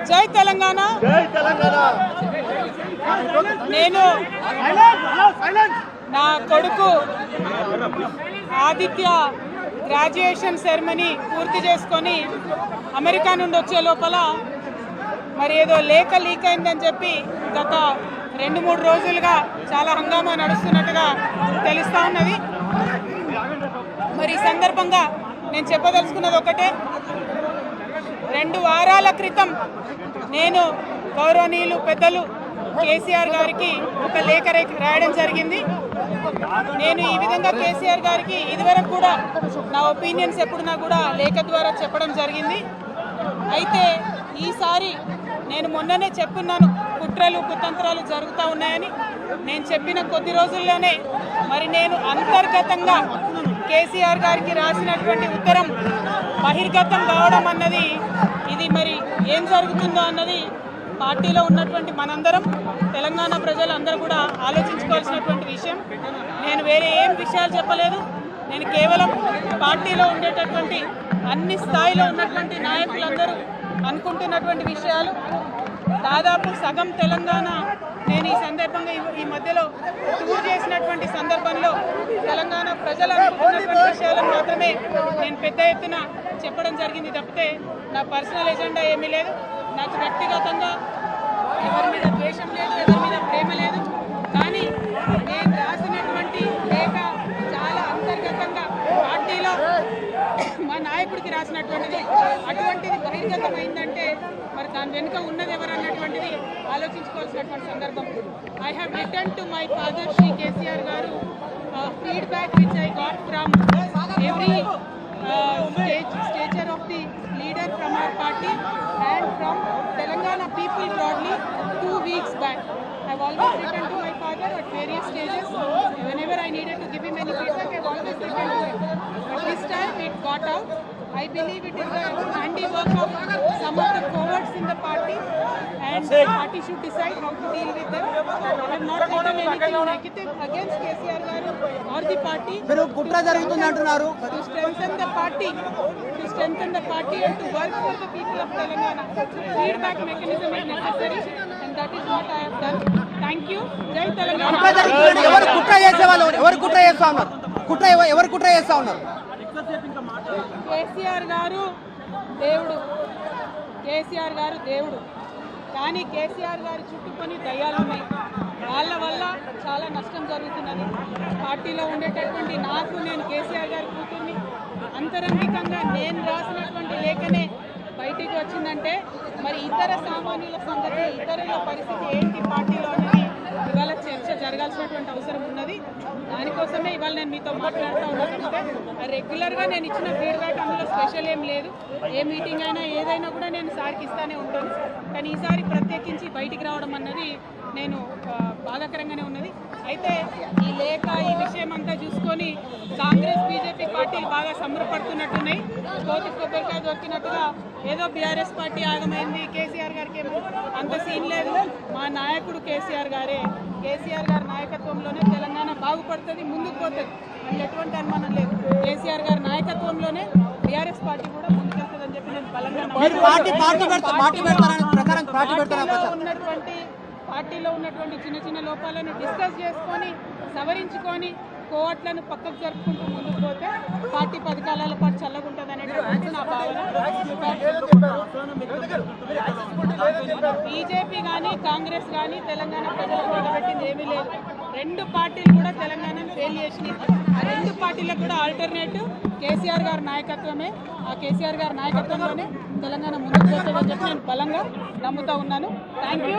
జై తెలంగాణ. నేను నా కొడుకు ఆదిత్య గ్రాడ్యుయేషన్ సెరమనీ పూర్తి చేసుకొని అమెరికా నుండి వచ్చే లోపల మరి ఏదో లేఖ లీక్ అయిందని చెప్పి గత 2-3 రోజులుగా చాలా హంగామా నడుస్తున్నట్టుగా తెలుస్తూ ఉన్నది. మరి ఈ సందర్భంగా నేను చెప్పదలుచుకున్నది ఒకటే, 2 వారాల క్రితం నేను గౌరవనీయులు పెద్దలు కేసీఆర్ గారికి ఒక లేఖ రాయడం జరిగింది. నేను ఈ విధంగా కేసీఆర్ గారికి ఇదివరకు కూడా నా ఒపీనియన్స్ ఎప్పుడున్నా కూడా లేఖ ద్వారా చెప్పడం జరిగింది. అయితే ఈసారి నేను మొన్ననే చెప్పున్నాను, కుట్రలు కుతంత్రాలు జరుగుతూ ఉన్నాయని. నేను చెప్పిన కొద్ది రోజుల్లోనే మరి నేను అంతర్గతంగా కేసీఆర్ గారికి రాసినటువంటి ఉత్తరం బహిర్గతం కావడం అన్నది, ఇది మరి ఏం జరుగుతుందో అన్నది పార్టీలో ఉన్నటువంటి మనందరం, తెలంగాణ ప్రజలందరూ కూడా ఆలోచించుకోవాల్సినటువంటి విషయం. నేను వేరే ఏం విషయాలు చెప్పలేదు. నేను కేవలం పార్టీలో ఉండేటటువంటి అన్ని స్థాయిలో ఉన్నటువంటి నాయకులందరూ అనుకుంటున్నటువంటి విషయాలు. దాదాపు సగం తెలంగాణ నేను ఈ సందర్భంగా ఈ మధ్యలో టూర్ చేసినటువంటి సందర్భంలో తెలంగాణ ప్రజలు అనుకుంటున్నటువంటి విషయాలను మాత్రమే నేను పెద్ద ఎత్తున చెప్పడం జరిగింది తప్పితే నా పర్సనల్ ఎజెండా ఏమీ లేదు. నాకు వ్యక్తిగతంగా ఎవరి మీద ద్వేషం లేదు, ఎవరి మీద ప్రేమ లేదు. కానీ నేను రాసినటువంటి లేఖ చాలా అంతర్గతంగా పార్టీలో మా నాయకుడికి రాసినటువంటిది. అటువంటిది బహిర్గతమైందంటే మరి దాని వెనుక ఉన్నది ఎవరు అన్నటువంటిది ఆలోచించుకోవాల్సినటువంటి సందర్భం. I have return to my father Shri KCR garu feedback which I got from every stature of the leader from our party and from Telangana people broadly 2 weeks back. I've always written to my father at various stages. Whenever I needed to give him any feedback, I've always written to him. But this time it got out. I believe it is the handiwork of some of the cowards in the party, and the party should decide how to deal with them. I have not written anything negative against KCR garu or the party. Pero kutra jarugutundi antunnaru. To strengthen the party and to work for the people of Telangana. Feedback mechanism is necessary, and that is what I have done. Thank you. Jai Telangana. Evaru kutra chese vallu evaru kutra chesta unnaru? Evaru kutra chesta unnaru? KCR గారు దేవుడు, కేసీఆర్ గారు దేవుడు. కానీ కేసీఆర్ గారి చుట్టుకొని దయ్యాలు ఉన్నాయి. వాళ్ళ వల్ల చాలా నష్టం జరుగుతున్నది. పార్టీలో ఉండేటటువంటి నాకు, నేను కేసీఆర్ గారి కూతుర్ని, అంతరంగికంగా నేను రాసినటువంటి లేఖనే బయటికి వచ్చిందంటే మరి ఇతర సామాన్యుల సంగతి, ఇతరుల పరిస్థితి ఏంటి పార్టీలో అనేది ఇవాళ చర్చ జరగాల్సినటువంటి అవసరం ఉన్నది. దానికోసమే ఇవాళ నేను మీతో మాట్లాడుతూ ఉన్నానంటే రెగ్యులర్గా నేను ఇచ్చిన ఫీడ్బ్యాక్ అందులో స్పెషల్ ఏం లేదు. ఏ మీటింగ్ అయినా ఏదైనా కూడా నేను సార్కి ఇస్తానే ఉంటాను. కానీ ఈసారి ప్రత్యేకించి బయటికి రావడం అన్నది నేను బాధాకరంగానే ఉన్నది. అయితే ఈ లేఖ, ఈ విషయం అంతా చూసుకొని కాంగ్రెస్ బీజేపీ పార్టీలు బాగా సంబరపడుతున్నట్టున్నాయి. కోతి కొబ్బరికాయ దొరికినట్టుగా ఏదో బీఆర్ఎస్ పార్టీ ఆగమైంది, కేసీఆర్ గారికి ఏమో అంత సీన్ లేదు. మా నాయకుడు కేసీఆర్ గారే, కేసీఆర్ గారి నాయకత్వంలోనే తెలంగాణ బాగుపడుతుంది, ముందుకు పోతుంది అని ఎటువంటి అనుమానం లేదు. కేసీఆర్ గారి నాయకత్వంలోనే బీఆర్ఎస్ పార్టీ కూడా ముందుకెళ్తుందని చెప్పి నేను బలంగా పార్టీలో ఉన్నటువంటి చిన్న చిన్న లోపాలను డిస్కస్ చేసుకొని సవరించుకొని కోవట్లను పక్కకు జరుపుకుంటూ ముందుకు పోతే పార్టీ 10 కాలాల పాటు చల్లగుంటుంది అనేటువంటి నా భావన. బీజేపీ కానీ కాంగ్రెస్ కానీ తెలంగాణ ప్రజలకు నిలబెట్టింది ఏమీ లేదు. 2 పార్టీలు కూడా తెలంగాణను ఫెయిల్ చేసినాయి. ఆ 2 పార్టీలకు కూడా ఆల్టర్నేటివ్ కేసీఆర్ గారి నాయకత్వమే. ఆ కేసీఆర్ గారి నాయకత్వంలోనే తెలంగాణ ముందుకు పోతుందని చెప్పి నేను బలంగా నమ్ముతా ఉన్నాను. Thank you.